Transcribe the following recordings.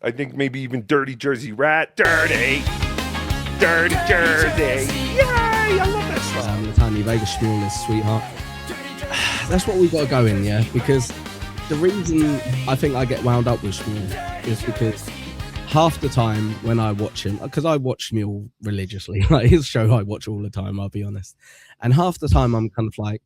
I think maybe even Dirty Jersey Rat. Dirty Jersey. Yay! I love that song. The tiny Vegas Schmuel is sweetheart. That's what we got to go in, yeah? Because the reason I think I get wound up with Schmuel is because half the time when I watch him, because I watch Schmuel religiously, like his show I watch all the time, I'll be honest. And half the time I'm kind of like,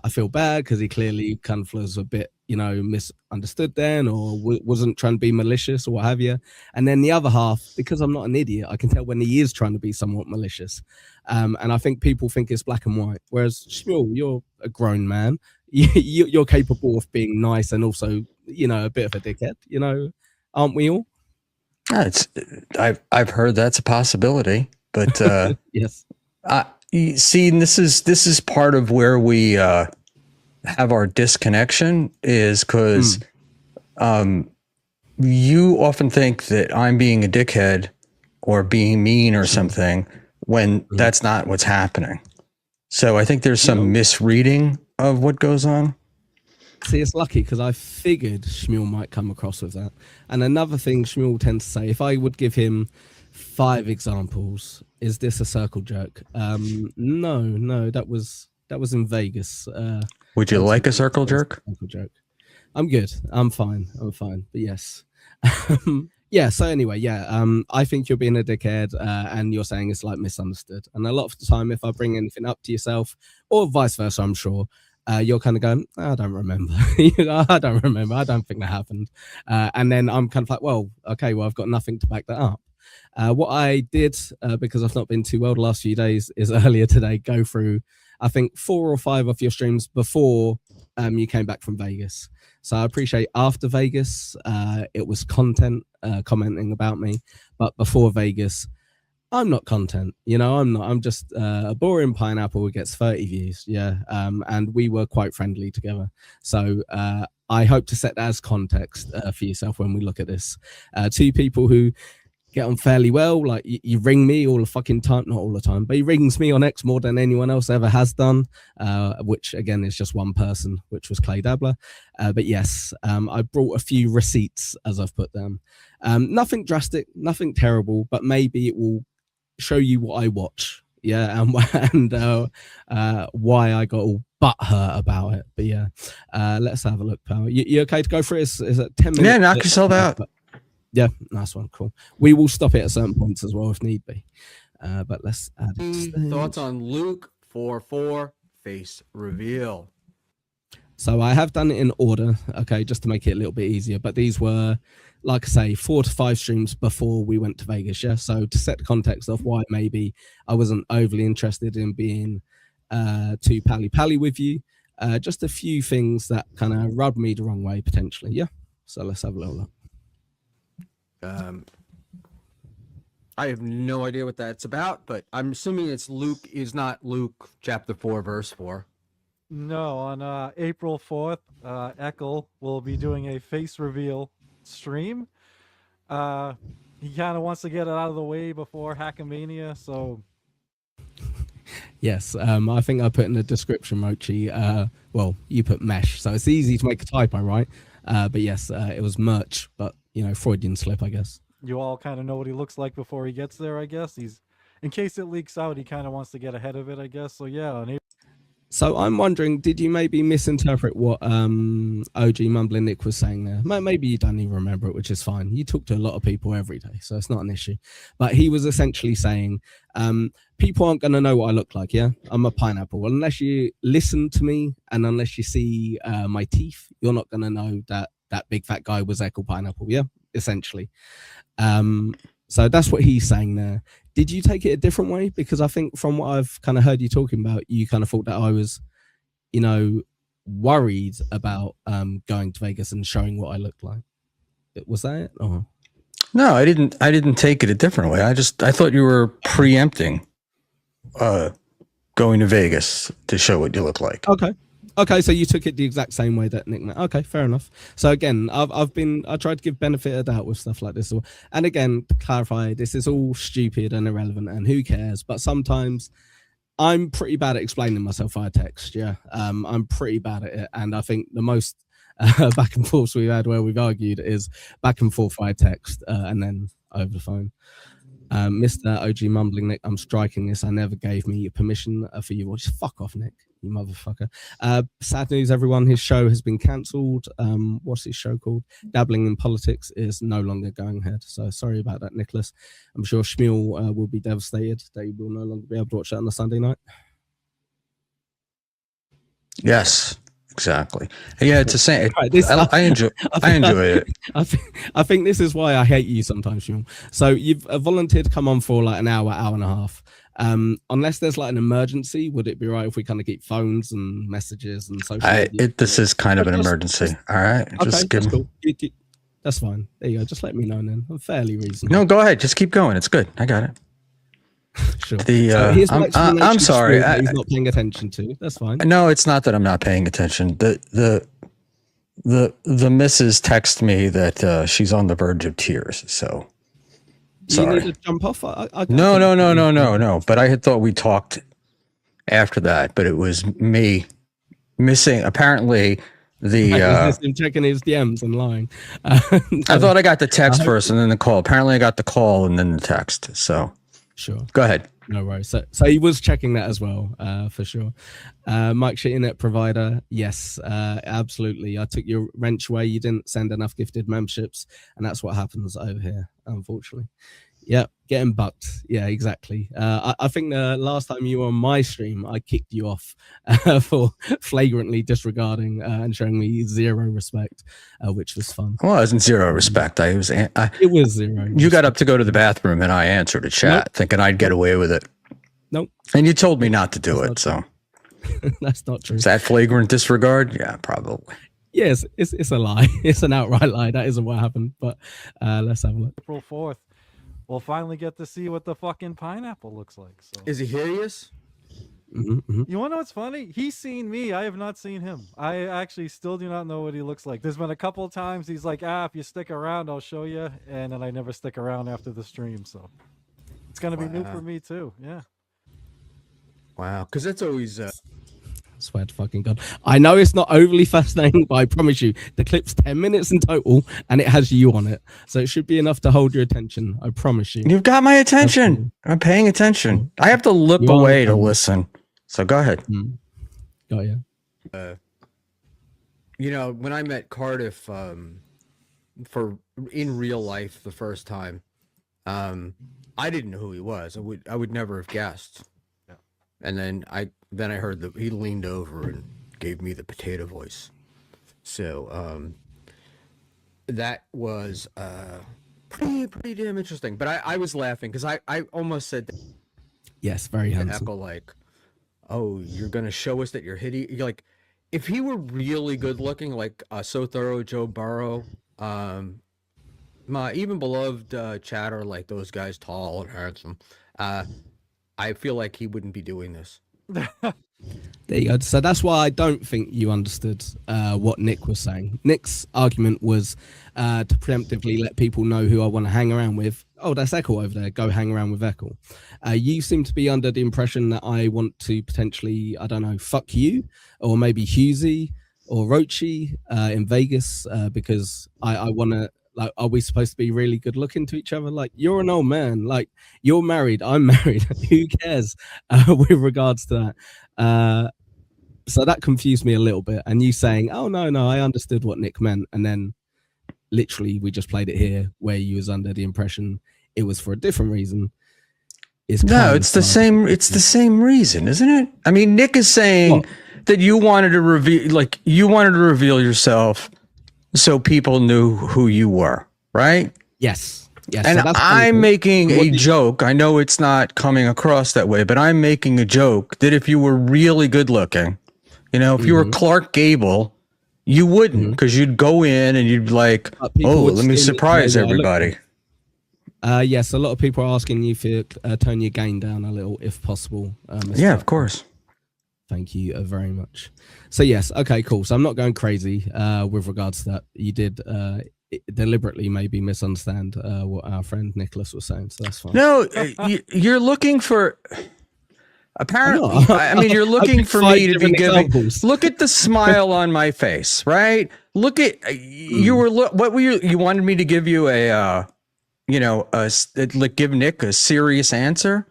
I feel bad because he clearly kind of was a bit, you know, misunderstood then, or wasn't trying to be malicious or what have you. And then the other half, because I'm not an idiot, I can tell when he is trying to be somewhat malicious. And I think people think it's black and white. Whereas Schmuel, you're a grown man. You're capable of being nice and also, you know, a bit of a dickhead, you know, aren't we all? I've heard that's a possibility, but yes. See, this is part of where we have our disconnection, is because you often think that I'm being a dickhead or being mean or something when that's not what's happening. So I think there's some misreading of what goes on. See, it's lucky because I figured Schmuel might come across with that. And another thing Schmuel tends to say, if I would give him 5 examples, is this a circle jerk? No, that was in Vegas. Would you like a circle jerk? Circle jerk. I'm good. I'm fine. But yes. Yeah. So anyway, yeah. I think you're being a dickhead, and you're saying it's like misunderstood. And a lot of the time, if I bring anything up to yourself, or vice versa, I'm sure, you're kind of going, I don't remember. I don't remember. I don't think that happened. And then I'm kind of like, well, okay, well, I've got nothing to back that up. What I did, because I've not been too well the last few days, is earlier today go through, I think, 4 or 5 of your streams before you came back from Vegas. So I appreciate after Vegas, it was content commenting about me, but before Vegas, I'm not content, you know, I'm just a boring pineapple who gets 30 views. Yeah. And we were quite friendly together. So I hope to set that as context for yourself when we look at this. 2 people who get on fairly well, like you ring me all the fucking time, not all the time, but he rings me on X more than anyone else ever has done, which again is just one person, which was Clay Dabbler. But yes, I brought a few receipts, as I've put them. Nothing drastic, nothing terrible, but maybe it will show you what I watch, yeah, and why I got all butthurt about it. But yeah, let's have a look, pal. You okay to go for it? Is it 10 minutes? Yeah, knock yourself out. Yeah, nice one, cool. We will stop it at certain points as well if need be. But let's add it. Thoughts on Luke 4-4 face reveal? So I have done it in order, okay, just to make it a little bit easier. But these were, like I say, 4 to 5 streams before we went to Vegas, yeah? So to set the context of why maybe I wasn't overly interested in being too pally-pally with you, just a few things that kind of rubbed me the wrong way, potentially, yeah? So let's have a little look. I have no idea what that's about, but I'm assuming it's Luke is not Luke chapter 4 verse 4. No, on April 4th, Ekul will be doing a face reveal stream. He kind of wants to get it out of the way before Hackamania, so... Yes, I think I put in the description, Mochi, well, you put mesh, so it's easy to make a typo, right? But yes, it was merch, but, you know, Freudian slip, I guess. You all kind of know what he looks like before he gets there, I guess. In case it leaks out, he kind of wants to get ahead of it, I guess. So yeah, on April. So I'm wondering, did you maybe misinterpret what OG Mumbling Nick was saying there? Maybe you don't even remember it, which is fine. You talk to a lot of people every day, so it's not an issue. But he was essentially saying, people aren't going to know what I look like, yeah? I'm a pineapple. Well, unless you listen to me and unless you see my teeth, you're not going to know that that big fat guy was Ekul Pineapple, yeah? Essentially. So that's what he's saying there. Did you take it a different way? Because I think from what I've kind of heard you talking about, you kind of thought that I was, you know, worried about going to Vegas and showing what I looked like. Was that it? Or? No, I didn't take it a different way. I thought you were preempting going to Vegas to show what you look like. Okay, so you took it the exact same way that Nick. Okay, fair enough. So again, I tried to give benefit of doubt with stuff like this. And again, to clarify, this is all stupid and irrelevant, and who cares? But sometimes I'm pretty bad at explaining myself via text. Yeah, I'm pretty bad at it, and I think the most back and forths we've had where we've argued is back and forth via text and then over the phone. Mr. OG Mumbling Nick, I'm striking this. I never gave me permission for you. Well, just fuck off, Nick, you motherfucker. Sad news, everyone. His show has been cancelled. What's his show called? Dabbling in Politics is no longer going ahead. So sorry about that, Nicholas. I'm sure Schmuel will be devastated that he will no longer be able to watch that on a Sunday night. Yes, exactly. Yeah, it's the same. Right, I enjoy it. I think this is why I hate you sometimes, Sean. So you've volunteered to come on for like an hour and a half. Unless there's like an emergency, would it be right if we kind of keep phones and messages and social media? This is kind of an emergency. All right. Okay, that's cool. That's fine. There you go. Just let me know then. I'm fairly reasonable. No, go ahead. Just keep going. It's good. I got it. Sure. I'm sorry. He's not paying attention to. That's fine. No, it's not that I'm not paying attention. The missus text me that she's on the verge of tears. So sorry. You need to jump off. No. But I had thought we talked after that, but it was me missing. Apparently, him checking his DMs and lying. I thought I got the text first and then the call. Apparently, I got the call and then the text. So. Sure. Go ahead. No worries. So he was checking that as well, for sure. Mike, shit internet provider. Yes, absolutely. I took your wrench away. You didn't send enough gifted memberships, and that's what happens over here, unfortunately. Yeah, getting bucked. Yeah, exactly. I think the last time you were on my stream, I kicked you off for flagrantly disregarding and showing me zero respect, which was fun. Well, it wasn't zero respect. It was zero. You got up to go to the bathroom, and I answered a chat, thinking I'd get away with it. Nope. And you told me not to do it, so. That's not true. Is that flagrant disregard? Yeah, probably. Yes, it's a lie. It's an outright lie. That isn't what happened, but let's have a look. April 4th. We'll finally get to see what the fucking pineapple looks like. So. Is he hideous? Mm-hmm. You want to know what's funny? He's seen me. I have not seen him. I actually still do not know what he looks like. There's been a couple of times he's like, if you stick around, I'll show you. And then I never stick around after the stream. So it's going to be new for me too. Yeah. Wow. Because that's always... Swear to fucking God. I know it's not overly fascinating, but I promise you, the clip's 10 minutes in total, and it has you on it. So it should be enough to hold your attention. I promise you. You've got my attention. I'm paying attention. I have to look away to listen. So go ahead. Got you. You know, when I met Cardiff in real life the first time, I didn't know who he was. I would never have guessed. Yeah. And then I heard that he leaned over and gave me the potato voice. So that was pretty damn interesting. But I was laughing because I almost said that. Yes, very handsome. Echo, like, oh, you're gonna show us that you're hideous. You're like, if he were really good looking, like So Thorough Joe Burrow, my even beloved Chatter, like those guys, tall and handsome, I feel like he wouldn't be doing this. There you go. So that's why I don't think you understood what Nick was saying. Nick's argument was to preemptively let people know who I want to hang around with. Oh, that's Ekul over there. Go hang around with Ekul. You seem to be under the impression that I want to potentially, I don't know, fuck you, or maybe Husey or Rochi in Vegas because I want to. Like, are we supposed to be really good looking to each other? Like, you're an old man. Like, you're married. I'm married. Who cares with regards to that? So that confused me a little bit. And you saying, oh, no, I understood what Nick meant. And then literally we just played it here where you was under the impression it was for a different reason. It's the same. It's the same reason, isn't it? I mean, Nick is saying that you wanted to reveal yourself so people knew who you were, right? Yes. And so I'm making a joke. I know it's not coming across that way, but I'm making a joke that if you were really good looking, you know, if you were Clark Gable, you wouldn't, because you'd go in and you'd be like, oh, let me surprise everybody. Yes, a lot of people are asking you to turn your gain down a little, if possible. Yeah, of course. Thank you very much. So yes, okay, cool. So I'm not going crazy with regards to that. You did deliberately maybe misunderstand what our friend Nicholas was saying, so that's fine. No, you're looking for... Apparently, I mean, you're looking for me to be giving... Look at the smile on my face, right? look at you were what were you wanted me to give you a like give Nick a serious answer?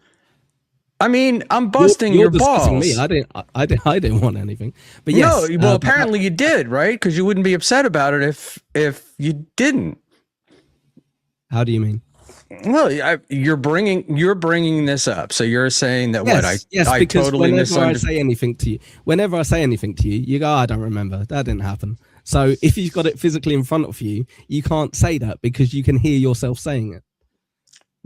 I mean, I'm busting you're your discussing balls. me. I didn't want anything. But yes, no, well, apparently you did, right? Because you wouldn't be upset about it if you didn't. How do you mean? Well, you're bringing this up, so you're saying that I because totally whenever I say anything to you, you go, I don't remember. That didn't happen. So if you've got it physically in front of you, you can't say that because you can hear yourself saying it.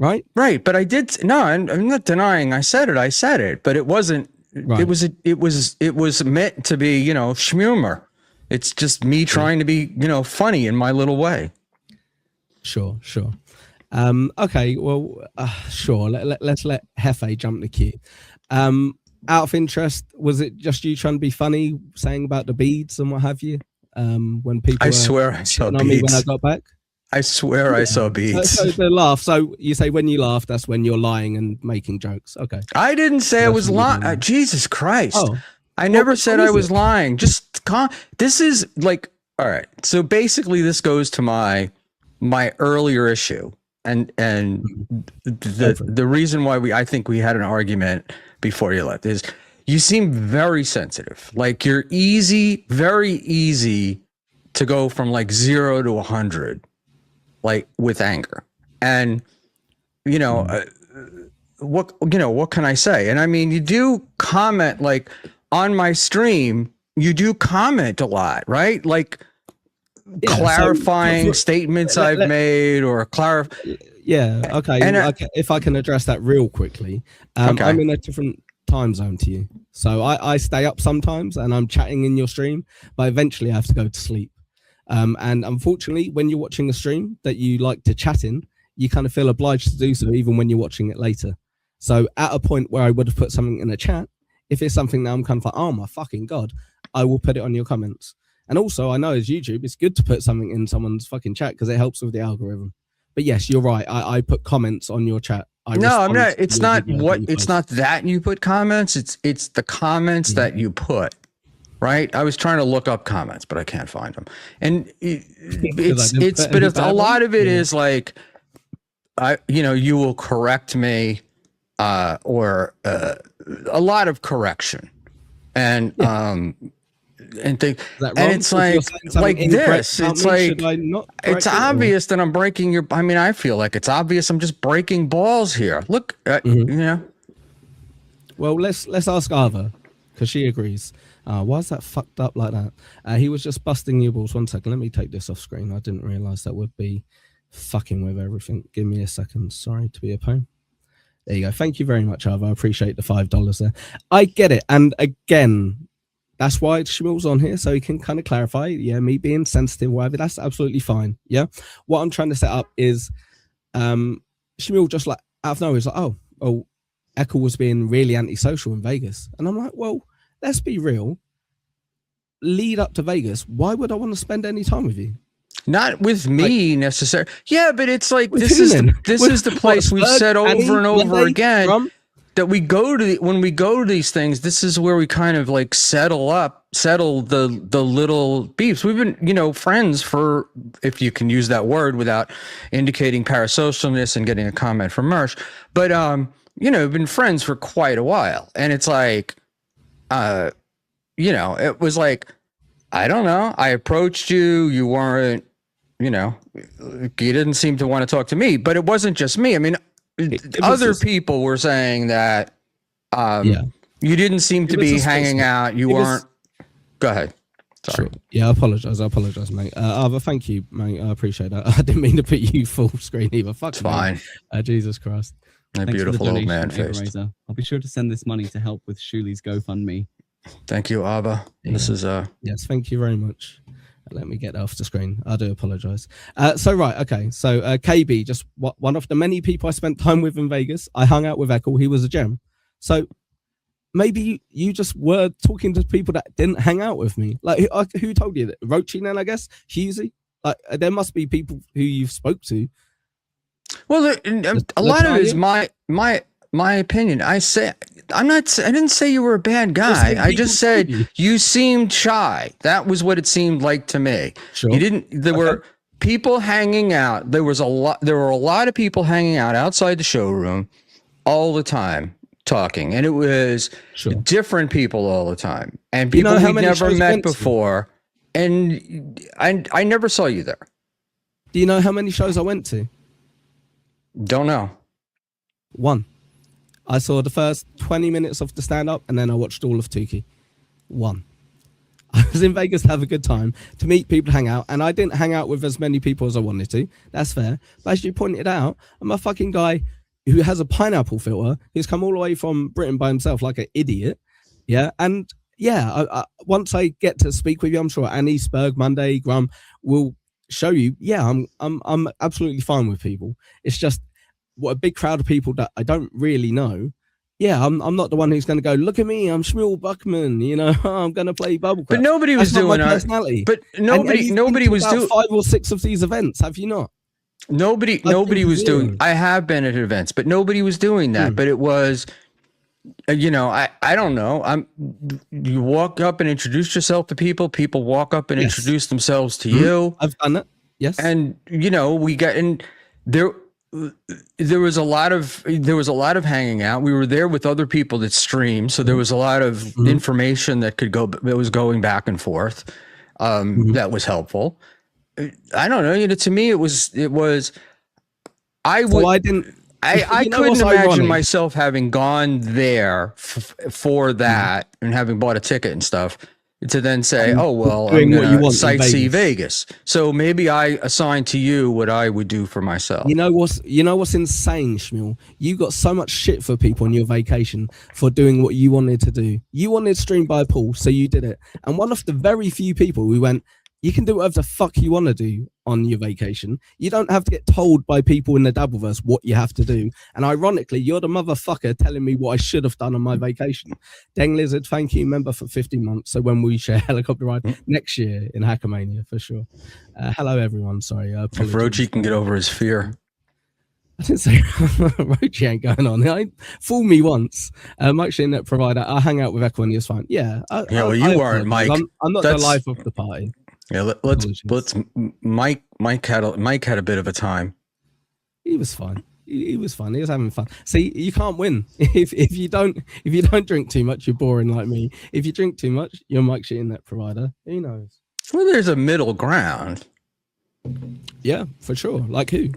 Right? Right, but I did. No, I'm not denying. I said it, but it wasn't. Right. It was meant to be, schmumor. It's just me trying to be, funny in my little way. Sure. Okay, well, sure. Let's let Hefe jump the queue. Out of interest, was it just you trying to be funny, saying about the beads and what have you? When people, I swear I saw on me when I beads. got back. I swear I saw beads. So the laugh. So you say when you laugh, that's when you're lying and making jokes. Okay. I didn't say I was lying. Jesus Christ! Oh. I never said I was lying. Just this is like, all right. So basically, this goes to my earlier issue, and the reason why I think we had an argument before you left is you seem very sensitive. Like you're very easy to go from like 0 to 100, like with anger. And what can I say? And I mean, you do comment like on my stream. You do comment a lot, right? Like clarifying statements I've made or Yeah. Okay. And if I can address that real quickly, I'm in a different time zone to you, so I stay up sometimes and I'm chatting in your stream, but eventually I have to go to sleep. And unfortunately, when you're watching a stream that you like to chat in, you kind of feel obliged to do so, even when you're watching it later. So at a point where I would have put something in a chat, if it's something that I'm kind of like, oh my fucking God, I will put it on your comments. And also, I know as YouTube, it's good to put something in someone's fucking chat because it helps with the algorithm. But yes, you're right. I put comments on your chat. No, I'm not. It's not what. It's not that you put comments. It's the comments that you put. Right. I was trying to look up comments, but I can't find them. And but a lot of it is like, you will correct me, or a lot of correction, and things, and it's like this. It's like it's obvious that I'm breaking your. I mean, I feel like it's obvious. I'm just breaking balls here. Look, Well, let's ask Ava because she agrees. Why is that fucked up like that? He was just busting your balls. 1 second. Let me take this off screen. I didn't realize that would be fucking with everything. Give me a second. Sorry to be a pain. There you go. Thank you very much, Ava. I appreciate the $5 there. I get it. And again, that's why Schmuel's on here, so he can kind of clarify. Yeah, me being sensitive, whatever. That's absolutely fine. Yeah. What I'm trying to set up is Schmuel just like out of nowhere is like, oh, Ekul was being really antisocial in Vegas. And I'm like, well, let's be real. Lead up to Vegas, why would I want to spend any time with you? Not with me necessarily. Yeah, but it's like With this who is then? this With is the what, place we've Ferg, said over Annie, and over Monday, again Rum? that we go to when we go to these things. This is where we kind of like settle the little beefs. We've been friends for, if you can use that word without indicating parasocialness and getting a comment from Mersh, but we've been friends for quite a while, and it's like it was like, I don't know, I approached you, you weren't, you didn't seem to want to talk to me, but it wasn't just me. I mean, other people were saying that you didn't seem to be hanging out. You weren't. Go ahead. Sorry. Sure. Yeah, I apologize, mate. Ava, thank you, mate. I appreciate that. I didn't mean to put you full screen either. Fuck, it's fine. Jesus Christ. A beautiful old man face. I'll be sure to send this money to help with Shuli's GoFundMe. Thank you, Ava. Yeah. This is yes, thank you very much. Let me get that off the screen. I do apologize. So KB, just one of the many people I spent time with in Vegas. I hung out with Ekul. He was a gem. So maybe you just were talking to people that didn't hang out with me. Like who told you that? Rochi then, I guess. Husey. Like there must be people who you've spoke to. Well, a lot of it is my my opinion. I didn't say you were a bad Just guy. think I people just said see you. you seemed shy. That was what it seemed like to me. Sure. You didn't. There were people hanging out. There were a lot of people hanging out outside the showroom all the time talking, and it was Sure. different people all the time, and You know people how we'd many never shows I met went to? before. And I never saw you there. Do you know how many shows I went to? Don't know. One. I saw the first 20 minutes of the stand-up, and then I watched all of Tukey. One. I was in Vegas to have a good time, to meet people, hang out, and I didn't hang out with as many people as I wanted to. That's fair. But as you pointed out, I'm a fucking guy who has a pineapple filter, who's come all the way from Britain by himself like an idiot. Yeah, and yeah, once I get to speak with you, I'm sure Annie, Spurg, Monday, Grum will show you. Yeah, I'm absolutely fine with people. It's just what a big crowd of people that I don't really know. Yeah, I'm not the one who's going to go, look at me, I'm Schmuel Buckman, you know, I'm going to play bubble But crap. nobody was That's not doing my it. personality. But And nobody you've been to was about doing 5 or 6 of these events, have you not? nobody was zero. doing. I have been at events, but nobody was doing that. But it was, you know, I don't know. You walk up and introduce yourself to people. People walk up and Yes. introduce themselves to you. I've done it. Yes. And you know, we got in there. There was a lot of hanging out. We were there with other people that streamed, so there was a lot of information that was going back and forth. That was helpful. I don't know. You know, to me, it was. I So would. I didn't. I You know couldn't what's imagine ironic? myself having gone there for that and having bought a ticket and stuff to then say, oh, well, doing I'm what you going to want in sightsee Vegas. So maybe I assign to you what I would do for myself. You know what's insane, Schmuel? You got so much shit for people on your vacation for doing what you wanted to do. You wanted to stream by a pool, so you did it. And one of the very few people who went, you can do whatever the fuck you want to do on your vacation. You don't have to get told by people in the Dabbleverse what you have to do. And ironically, you're the motherfucker telling me what I should have done on my vacation. Deng Lizard, thank you, member for 15 months. So when we share helicopter ride next year in Hackamania, for sure. Hello, everyone. Sorry. If Rochi can get over his fear. I didn't say Rochi ain't going on. Fool me once. I'm actually a net provider. I hang out with Ekul, it's fine. Yeah. Well, you aren't, Mike. I'm not the life of the party. Yeah, let's. Mike had a bit of a time. He was fine. He was fun. He was having fun. See, you can't win if you don't drink too much. You're boring like me. If you drink too much, you're Mike shit in that provider. Who knows? Well, there's a middle ground. Yeah, for sure. Like who?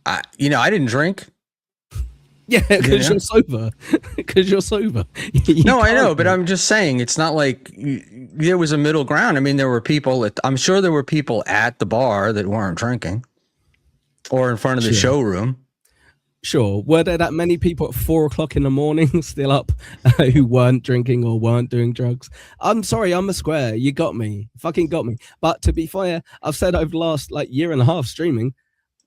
I didn't drink. Yeah, because you're sober. Because you're sober. No, I know, but I'm just saying it's not like there was a middle ground. I mean, there were people. I'm sure there were people at the bar that weren't drinking, or in front of the showroom. Sure. Were there that many people at 4 o'clock in the morning still up who weren't drinking or weren't doing drugs? I'm sorry, I'm a square. You got me. Fucking got me. But to be fair, I've said over the last year and a half streaming,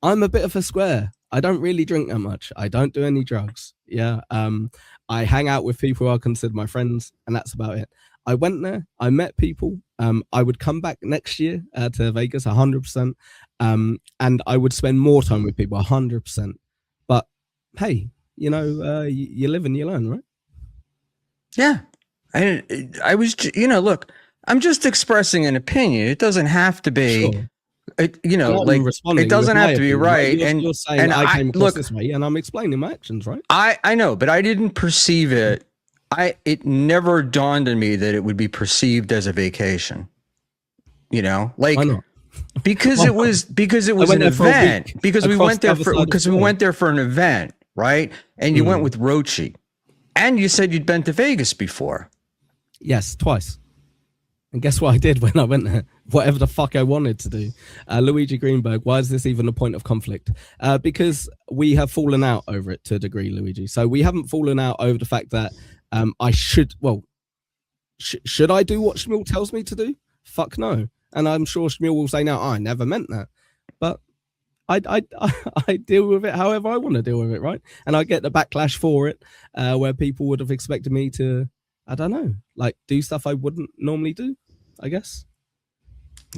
I'm a bit of a square. I don't really drink that much. I don't do any drugs. Yeah. I hang out with people who I consider my friends, and that's about it. I went there. I met people. I would come back next year to Vegas 100%. And I would spend more time with people 100%. But hey, you live and you learn, right? Yeah. I was, look, I'm just expressing an opinion. It doesn't have to be. Sure. It doesn't have to be right. You're saying I came across this way, and I'm explaining my actions, right? I know, but I didn't perceive it. It never dawned on me that it would be perceived as a vacation. Why not? Because it was an event. Because we went there for an event, right? And you went with Rochi, and you said you'd been to Vegas before. Yes, twice. And guess what I did when I went there? Whatever the fuck I wanted to do. Luigi Greenberg, why is this even a point of conflict? Because we have fallen out over it to a degree, Luigi. So we haven't fallen out over the fact that I should, should I do what Schmuel tells me to do? Fuck no. And I'm sure Schmuel will say, no, I never meant that. But I deal with it however I want to deal with it, right? And I get the backlash for it, where people would have expected me to, I don't know, do stuff I wouldn't normally do, I guess.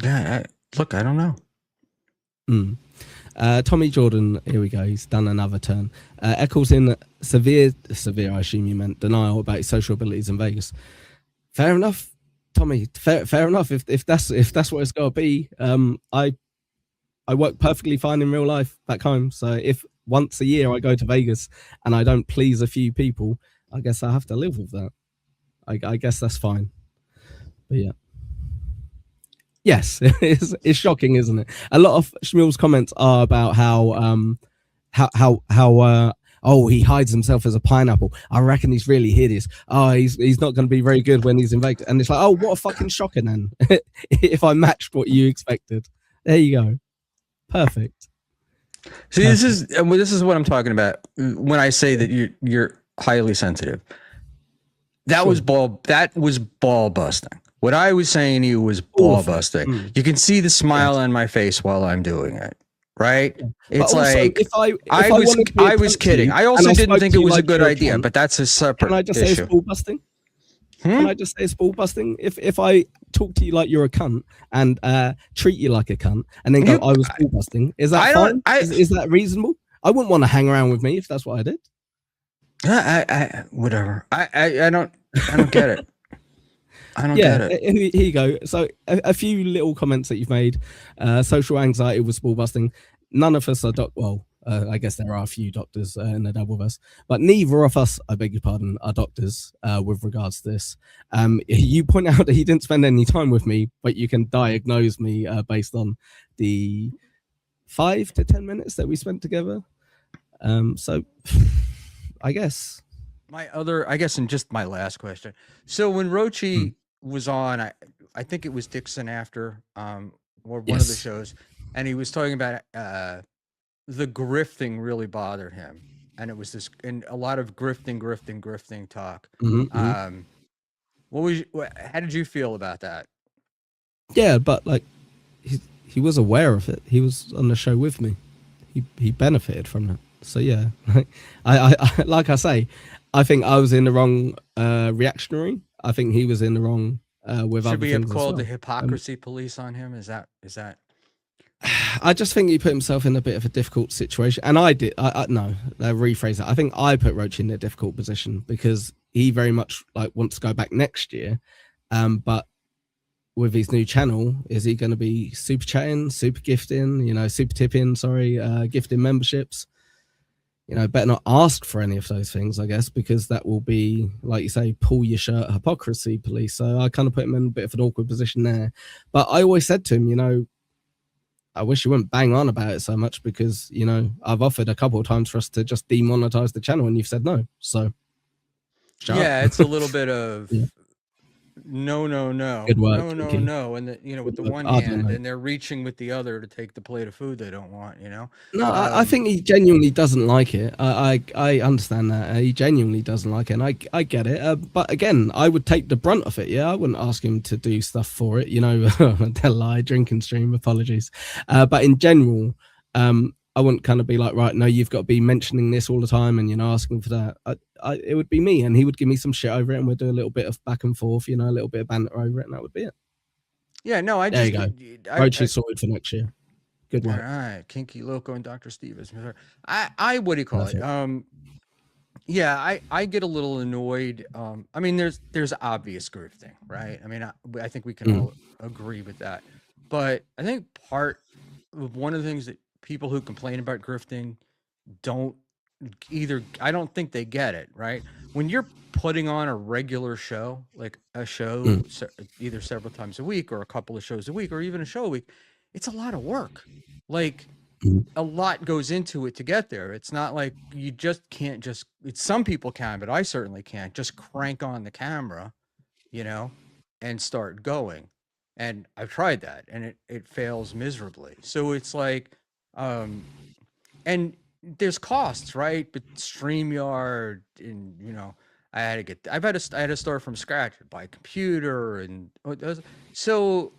Yeah, look, I don't know. Tommy Jordan, here we go. He's done another turn. Eccles in severe, I assume you meant, denial about his social abilities in Vegas. Fair enough, Tommy. Fair enough. If that's what it's got to be. I work perfectly fine in real life back home. So if once a year I go to Vegas and I don't please a few people, I guess I have to live with that. I guess that's fine. But yeah. Yes, it's shocking, isn't it? A lot of Schmuel's comments are about how he hides himself as a pineapple. I reckon he's really hideous. Oh, he's not going to be very good when he's in Vegas. And it's like, oh, what a fucking shocker then. If I matched what you expected. There you go. Perfect. See, this is what I'm talking about when I say that you're highly sensitive. That was ball busting. What I was saying to you was ball busting. You can see the smile on my face while I'm doing it, right? It's also, like I was kidding. I also didn't think it was a good idea, but that's a separate Can I just say it's ball busting? Can I just say it's ball busting? If I talk to you like you're a cunt and treat you like a cunt and then go, I was ball busting, is that fine? Is that reasonable? I wouldn't want to hang around with me if that's what I did. Whatever. I don't get it. I don't get it. Here you go. So a few little comments that you've made. Social anxiety was ball busting. None of us are I guess there are a few doctors in the Dabbleverse, but neither of us, I beg your pardon, are doctors with regards to this. You point out that he didn't spend any time with me, but you can diagnose me based on the 5 to 10 minutes that we spent together. So I guess. And just my last question. So when Rochi was on, I think it was Dixon after or one of the shows, and he was talking about the grifting really bothered him, and it was and a lot of grifting talk. How did you feel about that? Yeah, but like he was aware of it. He was on the show with me. He benefited from that. So yeah, I like I say, I think I was in the wrong reactionary. I think he was in the wrong with other things. Should we have called the hypocrisy police on him? Is that? I just think he put himself in a bit of a difficult situation, and I did. No, rephrase that. I think I put Roach in a difficult position because he very much wants to go back next year, but with his new channel, is he going to be super chatting, super gifting, super tipping? Gifting memberships. Better not ask for any of those things, I guess, because that will be, like you say, pull your shirt hypocrisy police. So I kind of put him in a bit of an awkward position there. But I always said to him, I wish you wouldn't bang on about it so much because, I've offered a couple of times for us to just demonetize the channel and you've said no. So, it's a little bit of no. Good work, No. And with the one hand and they're reaching with the other to take the plate of food they don't want, No, I think he genuinely doesn't like it. I understand that. He genuinely doesn't like it. And I get it. But again, I would take the brunt of it. Yeah. I wouldn't ask him to do stuff for it. Tell a lie, drinking stream, apologies. But in general, I wouldn't kind of be like, right, no, you've got to be mentioning this all the time and, asking for that. It would be me and he would give me some shit over it and we'd do a little bit of back and forth, a little bit of banter over it and that would be it. Yeah, no, there you go. Roach sorted for next year. Good work. All right, Kinky Loco and Dr. Stevens. I what do you call it? Yeah, I get a little annoyed. I mean, there's obvious grifting, right? I mean, I think we can all agree with that. But I think one of the things that people who complain about grifting I don't think they get it, right? When you're putting on a regular show, like a show either several times a week or a couple of shows a week or even a show a week, it's a lot of work. A lot goes into it to get there. It's not like you just can't some people can, but I certainly can't just crank on the camera, and start going. And I've tried that and it fails miserably. So it's like, and there's costs, right? But StreamYard and, I had to start from scratch, buy a computer. And so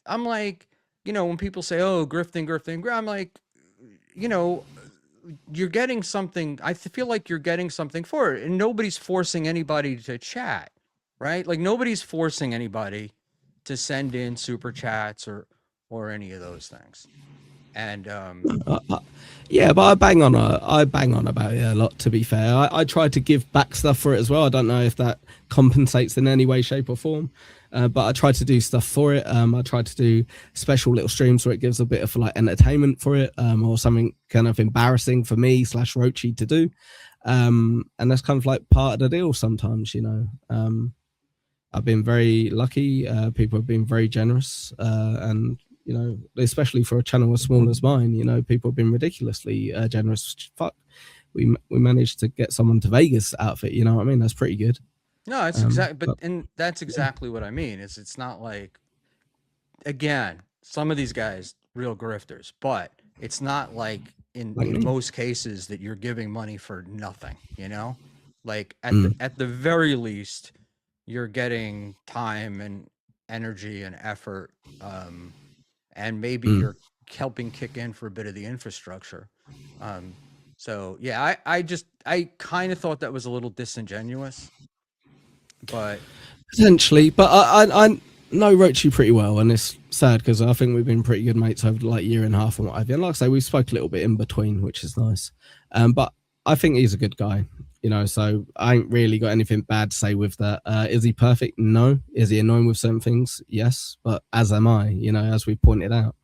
I'm like, when people say, oh, grifting, I'm like, you're getting something. I feel like you're getting something for it and nobody's forcing anybody to chat, right? Like nobody's forcing anybody to send in super chats or any of those things. And Yeah, but I bang on about it a lot, to be fair. I try to give back stuff for it as well. I don't know if that compensates in any way, shape or form, but I try to do stuff for it. I try to do special little streams where it gives a bit of like entertainment for it, or something kind of embarrassing for me / Roachy to do. And that's kind of like part of the deal sometimes, you know. I've been very lucky. People have been very generous, and you know, especially for a channel as small as mine, you know, people have been ridiculously generous. Fuck, we managed to get someone to Vegas out of it. You know what I mean? That's pretty good. no, it's exactly, and that's exactly what I mean. Is it's not like, again, some of these guys real grifters, but it's not like in most cases that you're giving money for nothing. You know, like at the very least, you're getting time and energy and effort. And maybe you're helping kick in for a bit of the infrastructure. So yeah, I kind of thought that was a little disingenuous, but Potentially, but I know Roachy pretty well, and it's sad because I think we've been pretty good mates over like year and a half and what have you. And like I say, we spoke a little bit in between, which is nice. But I think he's a good guy, you know, so I ain't really got anything bad to say with that. Is he perfect? No. Is he annoying with certain things? Yes. But as am I, you know, as we pointed out.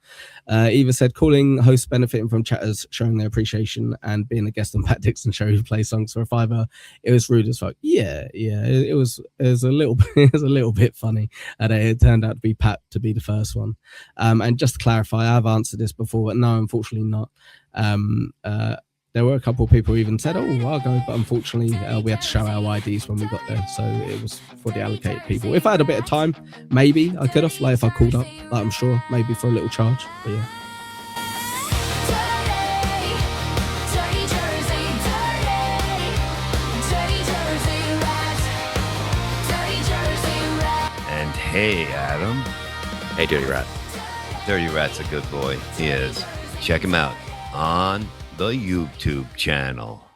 Eva said, calling hosts benefiting from chatters showing their appreciation and being a guest on Pat Dixon show who plays songs for a $5. It was rude as fuck. Yeah. It was a little bit, it was a little bit funny. And it turned out to be Pat to be the first one. And just to clarify, I've answered this before, but no, unfortunately not. There were a couple of people who even said, oh, I'll go. But unfortunately, we had to show our IDs when we got there. So it was for the allocated people. If I had a bit of time, maybe I could have, like if I called up, like I'm sure, maybe for a little charge. But yeah. And hey, Adam. Hey, Dirty Rat. Dirty Rat's a good boy. He is. Check him out on the YouTube channel.